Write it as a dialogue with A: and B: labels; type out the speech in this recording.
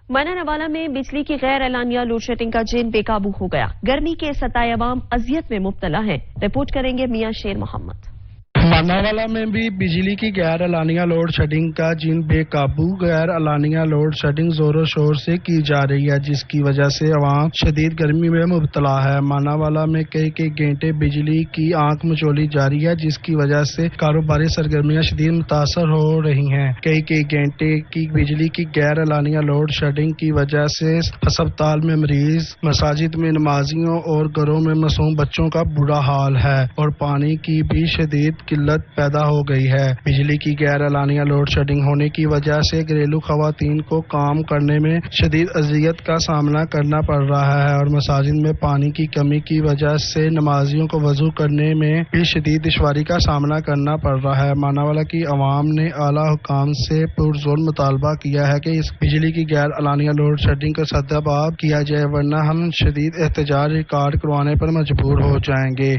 A: منا نوالا میں بجلی کی غیر اعلانیہ لوڈ شیڈنگ کا جن بے قابو ہو گیا. گرمی کے ستائے عوام اذیت میں مبتلا ہیں. رپورٹ کریں گے میاں شیر محمد.
B: ماناوالا میں بھی بجلی کی غیر اعلانیہ لوڈ شیڈنگ کا جن بے قابو. غیر اعلانیہ لوڈ شیڈنگ زور و شور سے کی جا رہی ہے جس کی وجہ سے عوام شدید گرمی میں مبتلا ہے. ماناوالا میں کئی گھنٹے بجلی کی آنکھ مچولی جاری ہے جس کی وجہ سے کاروباری سرگرمیاں شدید متاثر ہو رہی ہیں. کئی گھنٹے کی بجلی کی غیر اعلانیہ لوڈ شیڈنگ کی وجہ سے ہسپتال میں مریض، مساجد میں نمازیوں اور گھروں میں معصوم بچوں کا برا حال ہے اور پانی کی بھی شدید قلت پیدا ہو گئی ہے. بجلی کی غیر اعلانیہ لوڈ شیڈنگ ہونے کی وجہ سے گھریلو خواتین کو کام کرنے میں شدید اذیت کا سامنا کرنا پڑ رہا ہے اور مساجد میں پانی کی کمی کی وجہ سے نمازیوں کو وضو کرنے میں بھی شدید دشواری کا سامنا کرنا پڑ رہا ہے. ماناوالا کی عوام نے اعلیٰ حکام سے پرزور مطالبہ کیا ہے کہ اس بجلی کی غیر اعلانیہ لوڈ شیڈنگ کا سدباب کیا جائے ورنہ ہم شدید احتجاج ریکارڈ کروانے پر مجبور ہو جائیں گے.